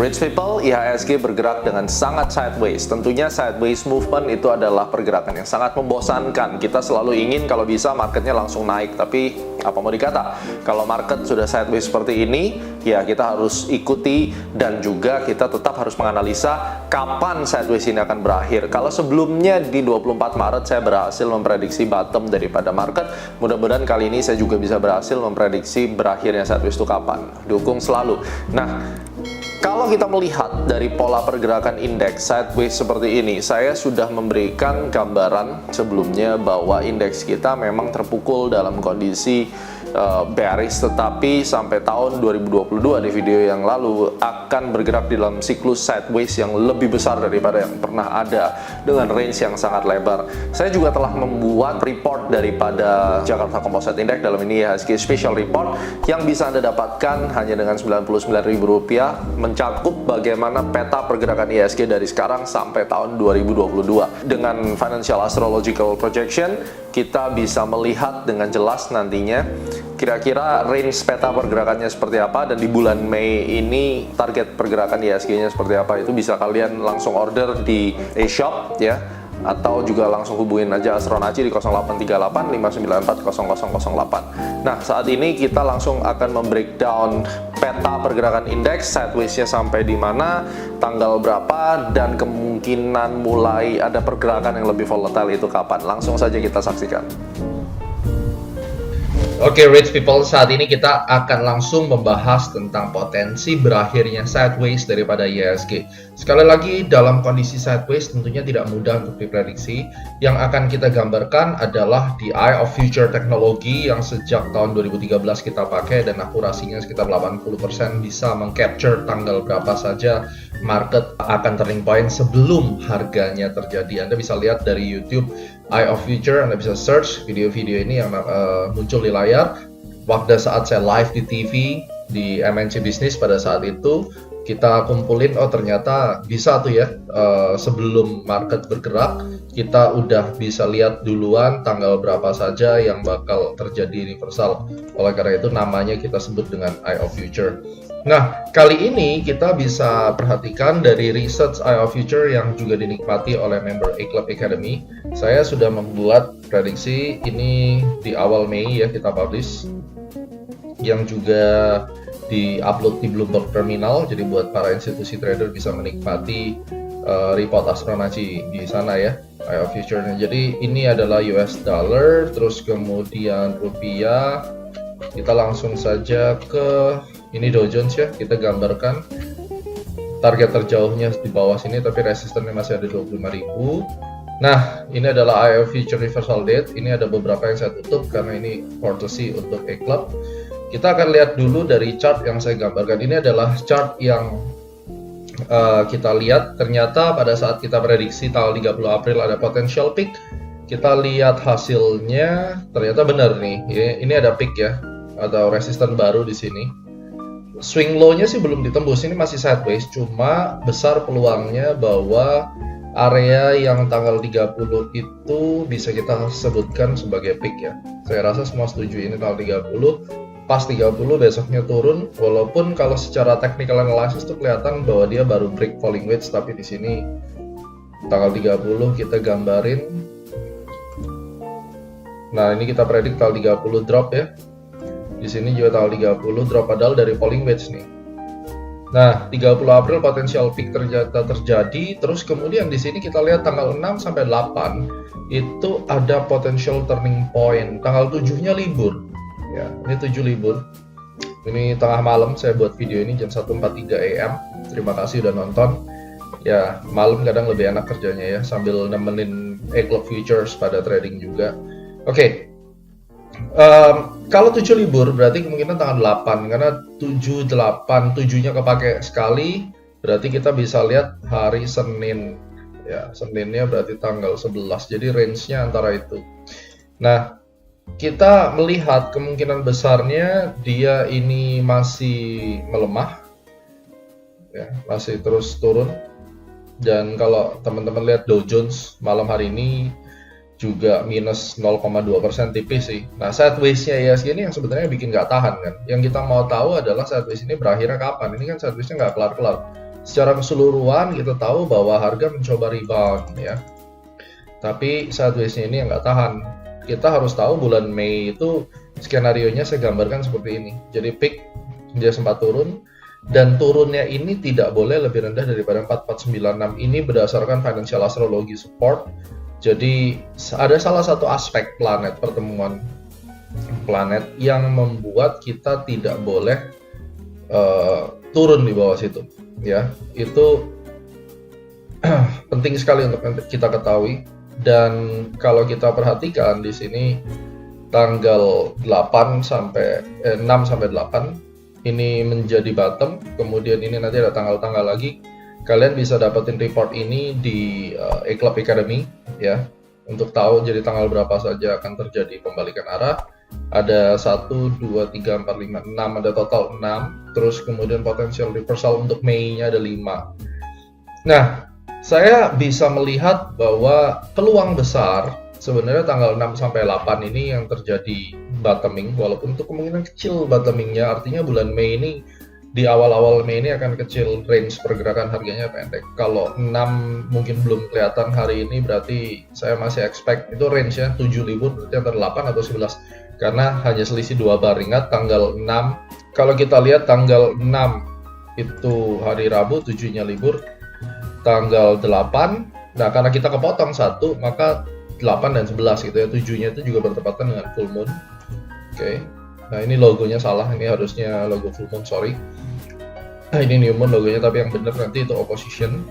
Rich people, IHSG bergerak dengan sangat sideways. Tentunya sideways movement itu adalah pergerakan yang sangat membosankan. Kita selalu ingin kalau bisa marketnya langsung naik, tapi apa mau dikata, kalau market sudah sideways seperti ini, ya kita harus ikuti dan juga kita tetap harus menganalisa kapan sideways ini akan berakhir. Kalau sebelumnya di 24 Maret saya berhasil memprediksi bottom daripada market, mudah-mudahan kali ini saya juga bisa berhasil memprediksi berakhirnya sideways itu kapan. Dukung selalu. Nah, kalau kita melihat dari pola pergerakan indeks sideways seperti ini, saya sudah memberikan gambaran sebelumnya bahwa indeks kita memang terpukul dalam kondisi bearish, tetapi sampai tahun 2022 di video yang lalu akan bergerak di dalam siklus sideways yang lebih besar daripada yang pernah ada dengan range yang sangat lebar. Saya juga telah membuat report daripada Jakarta Composite Index, dalam ini IHSG Special Report, yang bisa Anda dapatkan hanya dengan Rp99.000, mencakup bagaimana peta pergerakan IHSG dari sekarang sampai tahun 2022. Dengan Financial Astrological Projection, kita bisa melihat dengan jelas nantinya kira-kira range peta pergerakannya seperti apa, dan di bulan Mei ini target pergerakan IHSG-nya seperti apa. Itu bisa kalian langsung order di eShop ya, atau juga langsung hubungin aja Astronaci di 0838 594 0008. Nah, saat ini kita langsung akan membreakdown peta pergerakan indeks sideways-nya sampai di mana, tanggal berapa, dan kemungkinan mulai ada pergerakan yang lebih volatile itu kapan. Langsung saja kita saksikan. Oke, rich people, saat ini kita akan langsung membahas tentang potensi berakhirnya sideways daripada IHSG. Sekali lagi, dalam kondisi sideways tentunya tidak mudah untuk diprediksi. Yang akan kita gambarkan adalah the eye of future teknologi yang sejak tahun 2013 kita pakai, dan akurasinya sekitar 80% bisa mengcapture tanggal berapa saja market akan turning point sebelum harganya terjadi. Anda bisa lihat dari YouTube Eye of Future, Anda bisa search video-video ini yang muncul di layar. Waktu saat saya live di TV di MNC Business pada saat itu, kita kumpulin, oh ternyata bisa tuh ya, sebelum market bergerak kita udah bisa lihat duluan tanggal berapa saja yang bakal terjadi reversal. Oleh karena itu namanya kita sebut dengan Eye of Future. Nah, kali ini kita bisa perhatikan dari research Eye of Future yang juga dinikmati oleh member A-Club Academy. Saya sudah membuat prediksi ini di awal Mei ya, kita publish, yang juga di-upload di Bloomberg Terminal. Jadi buat para institusi trader bisa menikmati report Astronaci di sana ya, Eye of Future-nya. Jadi ini adalah US dollar, terus kemudian rupiah. Kita langsung saja ke ini Dow Jones ya, kita gambarkan target terjauhnya di bawah sini, tapi resistennya masih ada 25.000. Nah, ini adalah Eye of Future Reversal Date. Ini ada beberapa yang saya tutup karena ini courtesy untuk A-Club. Kita akan lihat dulu dari chart yang saya gambarkan. Ini adalah chart yang kita lihat. Ternyata pada saat kita prediksi tanggal 30 April ada potential peak. Kita lihat hasilnya, ternyata benar nih. Ini ada peak ya, atau resisten baru di sini. Swing low-nya sih belum ditembus, ini masih sideways, cuma besar peluangnya bahwa area yang tanggal 30 itu bisa kita sebutkan sebagai peak ya. Saya rasa semua setuju ini tanggal 30, pas 30 besoknya turun, walaupun kalau secara technical analysis tuh kelihatan bahwa dia baru break falling wedge, tapi di sini tanggal 30 kita gambarin. Nah, ini kita predik tanggal 30 drop ya. Di sini juga tanggal 30 drop, padahal dari falling wedge nih. Nah, 30 April potensial peak terjadi, terus kemudian di sini kita lihat tanggal 6 sampai 8 itu ada potential turning point. Tanggal 7-nya libur. Ya, ini 7 libur. Ini tengah malam saya buat video ini jam 1.43 AM. Terima kasih udah nonton. Ya, malam kadang lebih enak kerjanya ya, sambil nemenin A-Club Futures pada trading juga. Oke. Kalau 7 libur berarti kemungkinan tanggal 8, karena 7, 8, 7-nya kepake sekali, berarti kita bisa lihat hari Senin ya, Seninnya berarti tanggal 11, jadi range-nya antara itu. Nah, kita melihat kemungkinan besarnya dia ini masih melemah ya, masih terus turun. Dan kalau teman-teman lihat Dow Jones malam hari ini juga minus 0,2% tipis sih. Nah, sideways-nya IHSG ini yang sebenarnya bikin nggak tahan kan. Yang kita mau tahu adalah sideways ini berakhirnya kapan. Ini kan sideways-nya nggak kelar-kelar. secara keseluruhan kita tahu bahwa harga mencoba rebound ya. Tapi sideways-nya ini yang nggak tahan. Kita harus tahu bulan Mei itu skenario-nya saya gambarkan seperti ini. Jadi peak dia sempat turun, dan turunnya ini tidak boleh lebih rendah daripada 4496. Ini berdasarkan financial astrology support. Jadi ada salah satu aspek planet, pertemuan planet yang membuat kita tidak boleh turun di bawah situ ya. Itu penting sekali untuk kita ketahui. Dan kalau kita perhatikan di sini tanggal 6 sampai 8 ini menjadi bottom, kemudian ini nanti ada tanggal-tanggal lagi. Kalian bisa dapetin report ini di Eclipse Academy ya, untuk tahu jadi tanggal berapa saja akan terjadi pembalikan arah. Ada 1, 2, 3, 4, 5, 6, ada total 6. Terus kemudian potensial reversal untuk Mei-nya ada 5. Nah, saya bisa melihat bahwa peluang besar sebenarnya tanggal 6 sampai 8 ini yang terjadi bottoming, walaupun untuk kemungkinan kecil bottomingnya, artinya bulan Mei ini di awal-awal Mei ini akan kecil, range pergerakan harganya pendek. Kalau 6 mungkin belum kelihatan hari ini, berarti saya masih expect itu range ya 7 libur, berarti antara 8 atau 11 karena hanya selisih 2 bar. Ingat tanggal 6, kalau kita lihat tanggal 6 itu hari Rabu, 7-nya libur. Tanggal 8, nah karena kita kepotong 1, maka 8 dan 11 gitu ya, 7-nya itu juga bertepatan dengan full moon. Oke. Nah ini logonya salah, ini harusnya logo full moon, sorry. Nah ini new moon logonya, tapi yang benar nanti itu opposition.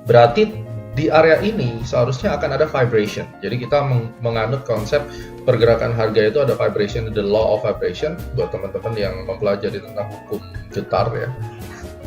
Berarti di area ini seharusnya akan ada vibration. Jadi kita menganut konsep pergerakan harga itu ada vibration, the law of vibration, buat teman-teman yang mempelajari tentang hukum getar ya.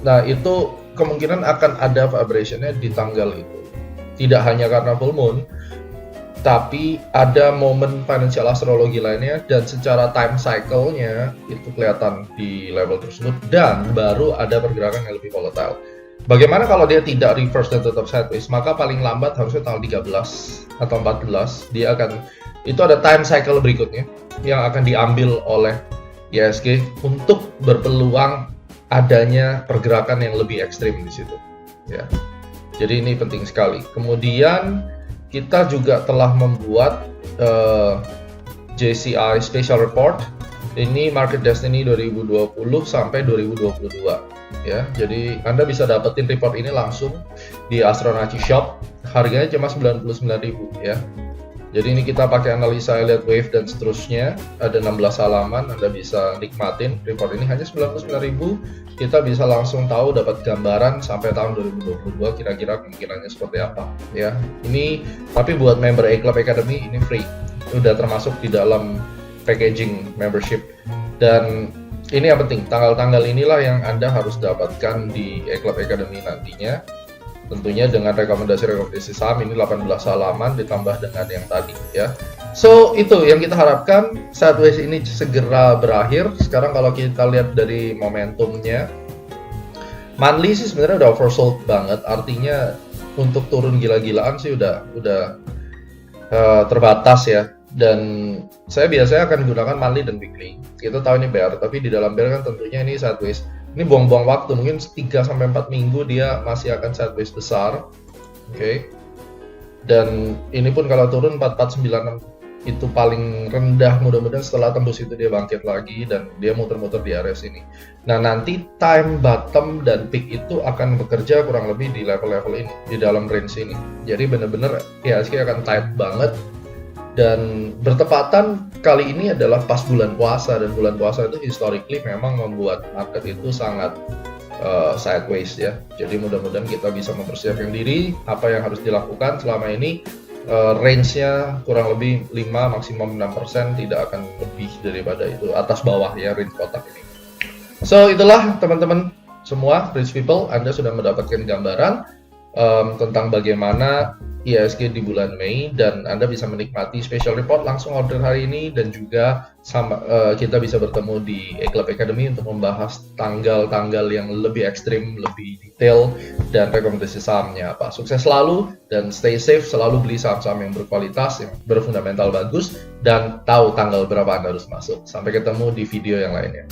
Nah itu kemungkinan akan ada vibration-nya di tanggal itu. Tidak hanya karena full moon, tapi ada momen financial astrologi lainnya, dan secara time cycle-nya itu kelihatan di level tersebut, dan baru ada pergerakan yang lebih volatile. Bagaimana kalau dia tidak reverse dan tetap sideways? Maka paling lambat harusnya tanggal 13 atau 14 dia akan, itu ada time cycle berikutnya yang akan diambil oleh IHSG untuk berpeluang adanya pergerakan yang lebih ekstrim di situ ya. Jadi ini penting sekali. Kemudian kita juga telah membuat JCI Special Report. Ini Market Destiny 2020 sampai 2022 ya. Jadi Anda bisa dapetin report ini langsung di Astronaci Shop. Harganya cuma 99.000 ya. Jadi ini kita pakai analisa Elliott Wave dan seterusnya. Ada 16 halaman, Anda bisa nikmatin report ini hanya 99.000. Kita bisa langsung tahu, dapat gambaran sampai tahun 2022 kira-kira kemungkinannya seperti apa ya. Ini tapi buat member Eclipse Academy ini free. Udah termasuk di dalam packaging membership. Dan ini yang penting, tanggal-tanggal inilah yang Anda harus dapatkan di Eclipse Academy nantinya. Tentunya dengan rekomendasi saham ini 18 halaman ditambah dengan yang tadi ya. So itu yang kita harapkan, sideways ini segera berakhir. Sekarang kalau kita lihat dari momentumnya, monthly sih sebenarnya udah oversold banget. Artinya untuk turun gila-gilaan sih udah terbatas ya. Dan saya biasanya akan gunakan monthly dan weekly. Kita tahu ini bear, tapi di dalam bear kan tentunya ini sideways. Ini buang-buang waktu, mungkin 3-4 minggu dia masih akan sideways besar. Oke. Dan ini pun kalau turun 4496 itu paling rendah, mudah-mudahan setelah tembus itu dia bangkit lagi dan dia muter-muter di area sini. Nah nanti time bottom dan peak itu akan bekerja kurang lebih di level-level ini, di dalam range ini. Jadi benar-benar IHSG akan tight banget. Dan bertepatan kali ini adalah pas bulan puasa, dan bulan puasa itu historically memang membuat market itu sangat sideways ya. Jadi mudah-mudahan kita bisa mempersiapkan diri apa yang harus dilakukan selama ini. Range-nya kurang lebih 5 maksimum 6%, tidak akan lebih daripada itu, atas bawah ya range kotak ini. So itulah teman-teman semua rich people, Anda sudah mendapatkan gambaran tentang bagaimana IHSG di bulan Mei, dan Anda bisa menikmati special report langsung order hari ini, dan juga kita bisa bertemu di Eclipse Academy untuk membahas tanggal-tanggal yang lebih ekstrim, lebih detail, dan rekomendasi sahamnya apa. Sukses selalu dan stay safe, selalu beli saham-saham yang berkualitas, yang berfundamental bagus, dan tahu tanggal berapa Anda harus masuk. Sampai ketemu di video yang lainnya.